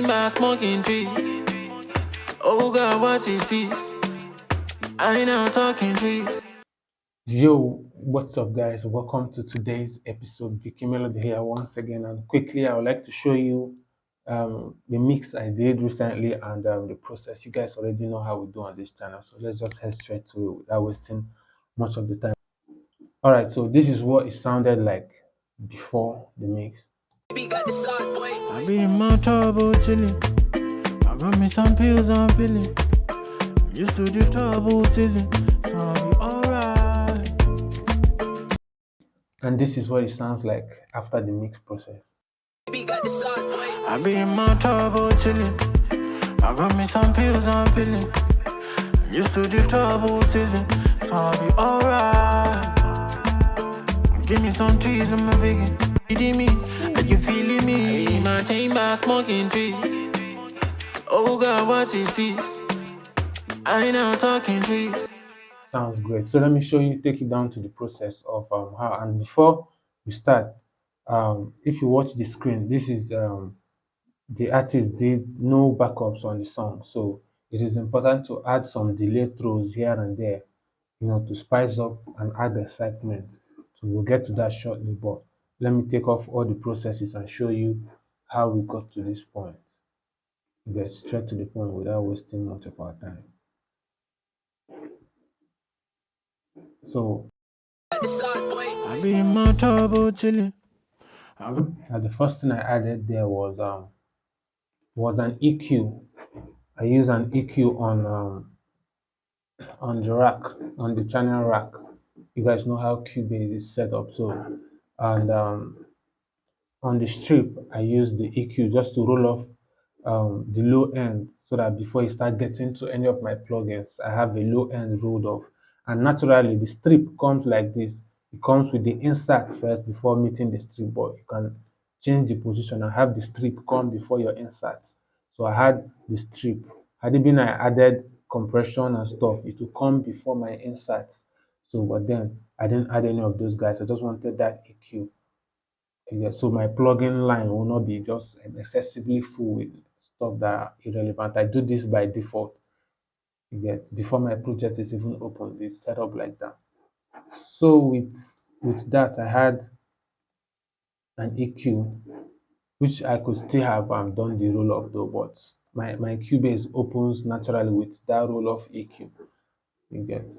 maintain by smoking trees. Oh God, what is this? I ain't not talking trees. Yo, what's up, guys? Welcome to today's episode. Vicky Melody here once again, and quickly, I would like to show you the mix I did recently and the process. You guys already know how we do on this channel, so let's just head straight to it without wasting much of the time. All right, so this is what it sounded like before the mix. I be in my trouble chilling. I got me some pills I'm feeling. Used to the trouble season, so I'll be alright. And this is what it sounds like after the mix process. I be in my trouble chilling. I got me some pills I'm feeling. Used to the trouble season, so I'll be alright. Give me some trees in my vegan. Feeding me, are you feeling me? I be maintained by smoking trees. Oh God, what is this? I ain't not talking trees. Sounds great. So let me show you, take you down to the process of how. And before we start, if you watch the screen, this is the artist did no backups on the song, so it is important to add some delay throws here and there, to spice up and add excitement. So we'll get to that shortly, but let me take off all the processes and show you how we got to this point. Get straight to the point without wasting much of our time. So I be in my trouble chilling. the first thing I added there was an EQ. I use an EQ on the rack, on the channel rack. You guys know how Cubase is set up, so and on the strip I use the EQ just to roll off the low end, so that before you start getting to any of my plugins, I have a low end rolled off. And naturally the strip comes like this. It comes with the insert first before meeting the strip, but you can change the position and have the strip come before your insert. So I had the strip. Had it been I added compression and stuff, it will come before my inserts. So but then I didn't add any of those guys. I just wanted that EQ. Yeah, so my plugin line will not be just excessively full with stuff that are irrelevant. I do this by default. You get, before my project is even open, it's set up like that. So with that, I had an EQ, which I could still have done the roll off though, but my Cubase opens naturally with that roll off EQ. You get.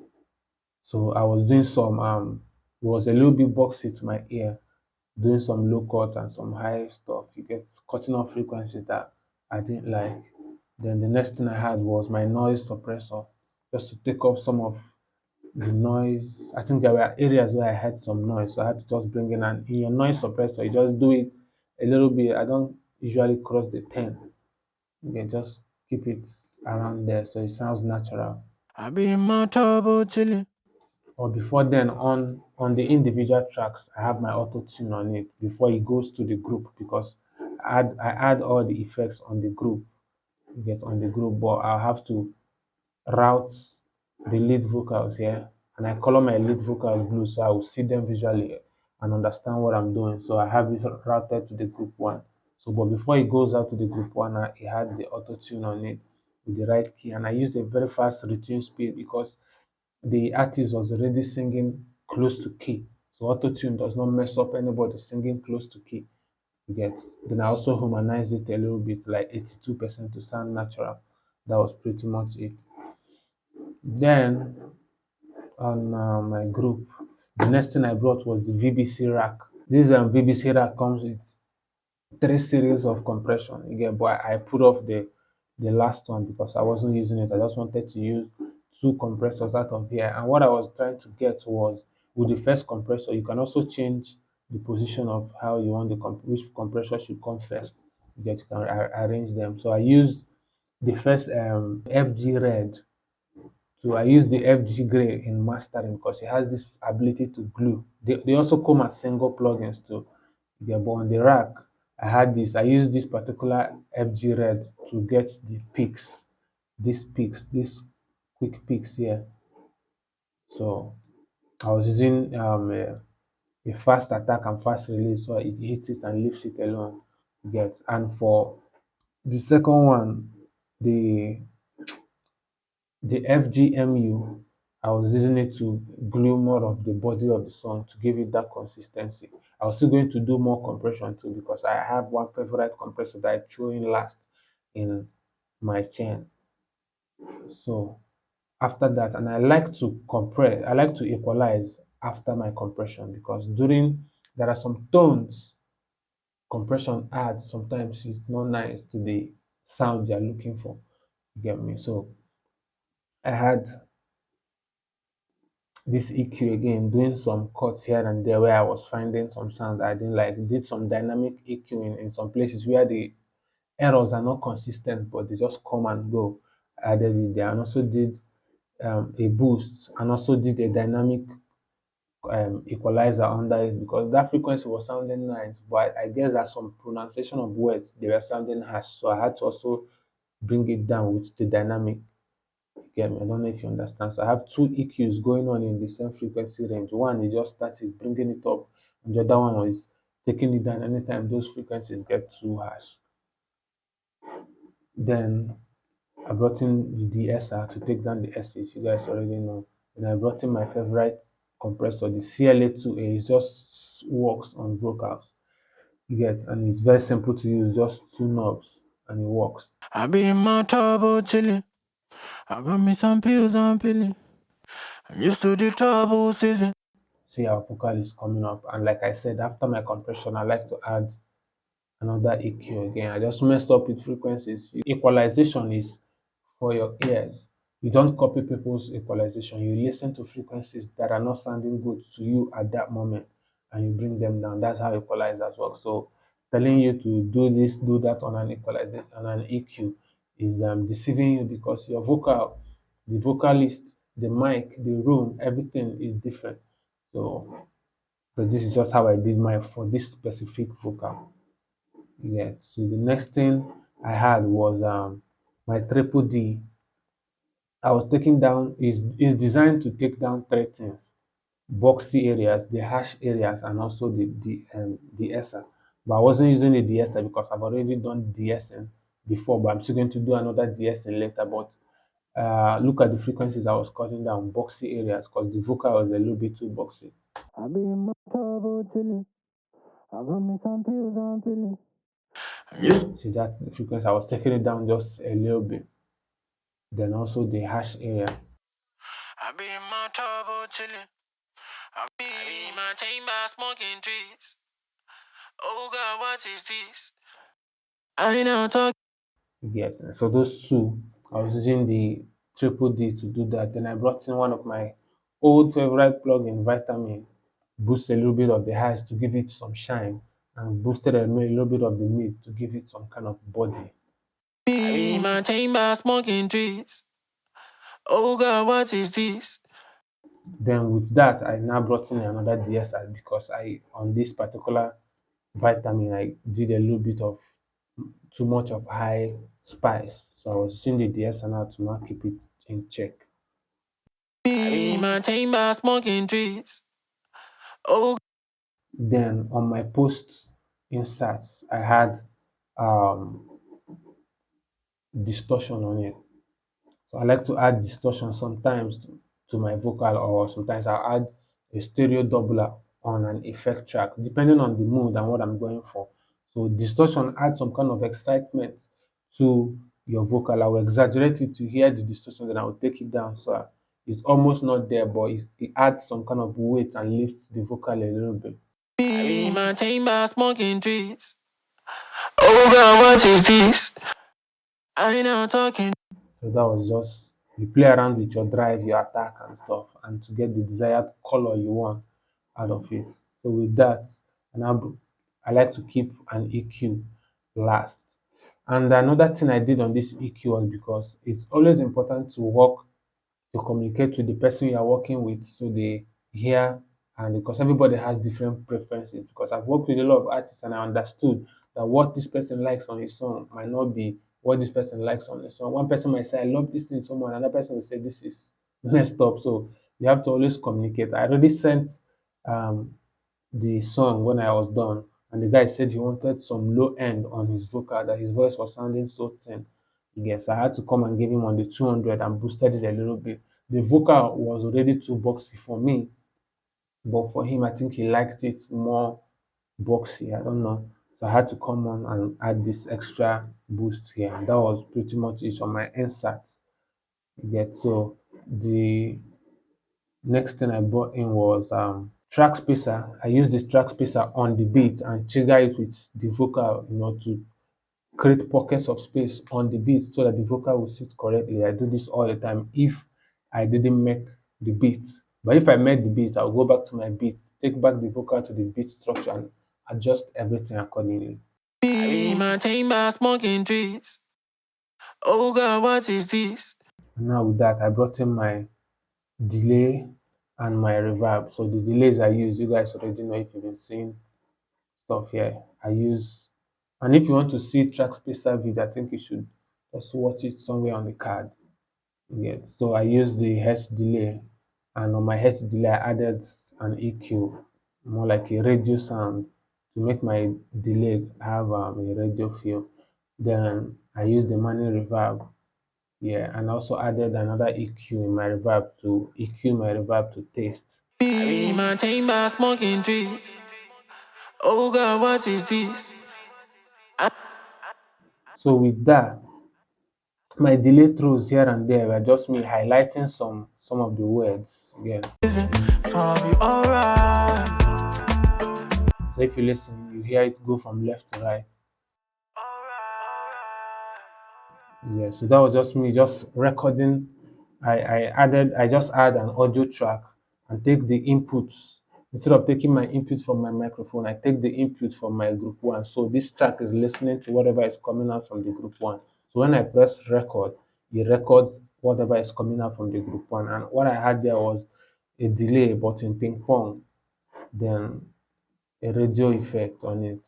So I was doing some it was a little bit boxy to my ear, doing some low cuts and some high stuff. You get, cutting off frequencies that I didn't like. Then the next thing I had was my noise suppressor, just to take off some of the noise. I think there were areas where I had some noise, so I had to just bring in your noise suppressor. You just do it a little bit. I don't usually cross the 10. You can just keep it around there so it sounds natural. I be in my trouble chilling. Or before then, on the individual tracks, I have my auto tune on it before it goes to the group, because I add all the effects on the group. You get, on the group, but I'll have to route the lead vocals here, and I color my lead vocals blue so I will see them visually and understand what I'm doing. So I have it routed to the group one. So but before it goes out to the group one, it had the auto tune on it with the right key, and I used a very fast retune speed because the artist was already singing close to key. So auto tune does not mess up anybody singing close to key. You get. Then I also humanized it a little bit, like 82% to sound natural. That was pretty much it. Then on my group, the next thing I brought was the VBC rack. This VBC rack comes with 3 series of compression. Again, but I put off the last one because I wasn't using it. I just wanted to use 2 compressors out of here. And what I was trying to get was, with the first compressor, you can also change the position of how you want which compressor should come first. You can arrange them. So I used the first FG red. So I use the FG gray in mastering because it has this ability to glue. They also come as single plugins too. Yeah, but on the rack, I used this particular FG red to get the peaks, these quick peaks here. So I was using a fast attack and fast release, so it hits it and leaves it alone. You get, and for The second one, the the FGMU, I was using it to glue more of the body of the song to give it that consistency. I was still going to do more compression too because I have one favorite compressor that I threw in last in my chain. So after that, and I like to compress, I like to equalize after my compression because during there are some tones compression adds sometimes it's not nice to the sound you're looking for. You get me? So I had this EQ again, doing some cuts here and there where I was finding some sounds I didn't like. Did some dynamic EQing in some places where the errors are not consistent, but they just come and go. I added it there and also did a boost and also did a dynamic equalizer under it because that frequency was sounding nice, but I guess that some pronunciation of words they were sounding harsh, so I had to also bring it down with the dynamic. Get me? I don't know if you understand. So I have two EQs going on in the same frequency range. One is just started bringing it up, and the other one is taking it down anytime those frequencies get too harsh. Then I brought in the DSR to take down the S's. You guys already know. And I brought in my favorite compressor, the CLA2A. It just works on vocals. You get, and it's very simple to use, just two knobs, and it works. I be in my trouble chilling. I got me some pills I'm peeling. I'm used to the trouble season. See our vocal is coming up, and like I said, after my compression, I like to add another EQ again. I just messed up with frequencies. Equalization is for your ears. You don't copy people's equalization. You listen to frequencies that are not sounding good to you at that moment and you bring them down. That's how equalizers work. So telling you to do this, do that on an equalizer on an EQ is deceiving you because your vocal, the vocalist, the mic, the room, everything is different. So this is just how I did mine for this specific vocal. Yeah. So the next thing I had was my triple D. I was taking down is designed to take down three things: boxy areas, the hash areas, and also the SR. But I wasn't using the DSR because I've already done DSing before, but I'm still going to do another DSing later. But look at the frequencies I was cutting down, boxy areas, because the vocal was a little bit too boxy. I be in my trouble chilling. I got me some pills I'm peeling. See that the frequency I was taking it down just a little bit. Then also the hash area. I be in my trouble chilling. I be in my chamber smoking trees. Oh God, what is this? I know talk. Get. So those two, I was using the triple D to do that. Then I brought in one of my old favorite plugin, Vitamin, boost a little bit of the highs to give it some shine, and boosted a little bit of the mid to give it some kind of body. I be in my chamber smoking trees. Oh God, what is this? Then with that, I now brought in another DSI because I on this particular Vitamin I did a little bit of too much of high spice. So I was using the DSI now to now keep it in check. I be in my chamber smoking trees. Oh. Then on my post inserts, I had um, distortion on it. So I like to add distortion sometimes to my vocal, or sometimes I'll add a stereo doubler on an effect track, depending on the mood and what I'm going for. So distortion adds some kind of excitement to your vocal. I will exaggerate it to hear the distortion, then I will take it down. So it's almost not there, but it adds some kind of weight and lifts the vocal a little bit. I be in my chamber smoking trees. Oh God, what is this? I know talking. So that was just you play around with your drive, your attack and stuff, and to get the desired color you want out of it. So with that, and I like to keep an EQ last. And another thing I did on this EQ was because it's always important to work to communicate with the person you are working with so they hear, and because everybody has different preferences, because I've worked with a lot of artists and I understood that what this person likes on his song might not be what this person likes on the song. One person might say I love this thing so much, another person will say this is messed up. So you have to always communicate. I already sent um the song when I was done And the guy said he wanted some low end on his vocal, that his voice was sounding so thin. Yes, I had to come and give him on the 200 and boosted it a little bit. The vocal was already too boxy for me, but for him, I think he liked it more boxy. I don't know. So I had to come on and add this extra boost here. And that was pretty much it on my NSAT. You get, so the next thing I brought in was track spacer. I used this track spacer on the beat and trigger it with the vocal, to create pockets of space on the beat so that the vocal will sit correctly. I do this all the time if I didn't make the beat. But if I made the beat, I'll go back to my beat, take back the vocal to the beat structure and adjust everything accordingly. I be in my chamber smoking trees. Oh God, what is this? And now with that, I brought in my delay and my reverb. So the delays I use, you guys already know if you've been seeing stuff here. I use, and if you want to see track spacer video, I think you should just watch it somewhere on the card. Yeah, so I use the hertz delay, and on my hertz delay, I added an EQ, more like a radio sound, to make my delay have a radio feel. Then I use the manual reverb, yeah, and also added another EQ in my reverb to EQ my reverb to taste. I be in my chamber smoking trees. Oh God, what is this? So with that, my delay throws here and there were just me highlighting some of the words again. So I'll be alright. So if you listen, you hear it go from left to right. Yeah, so that was just me just recording. I just add an audio track and take the inputs. Instead of taking my input from my microphone, I take the input from my group one. So this track is listening to whatever is coming out from the group one. So when I press record, it records whatever is coming out from the group one. And what I had there was a delay, but in ping pong, then a radio effect on it.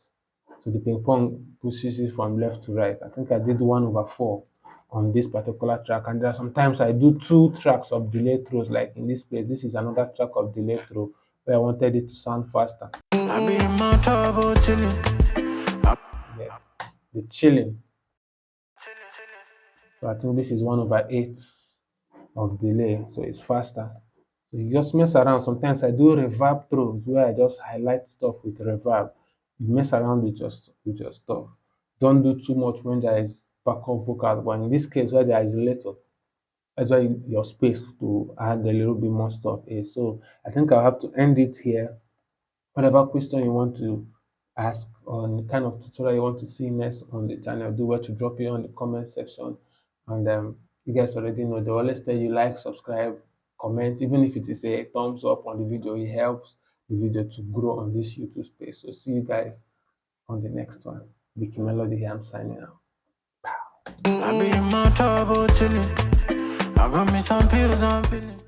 So the ping pong pushes it from left to right. I think I did 1/4 on this particular track. And there are sometimes I do two tracks of delay throws, like in this place. This is another track of delay throw where I wanted it to sound faster. I be in my trouble chilling. Yes, the chilling. So I think this is 1/8 of delay, so it's faster. So you just mess around. Sometimes I do reverb throws where I just highlight stuff with reverb. You mess around with your stuff. Don't do too much when there is backup vocal, but in this case where there is little, that's why your space to add a little bit more stuff is. So I think I'll have to end it here. Whatever question you want to ask on the kind of tutorial you want to see next on the channel, do well to drop it on the comment section. And you guys already know, they always tell you like, subscribe, comment. Even if it is a thumbs up on the video, it helps the video to grow on this YouTube space. So see you guys on the next one. Vicky Melody here, I'm signing out. I be in my trouble chilling. I got me some pills, I'm feeling.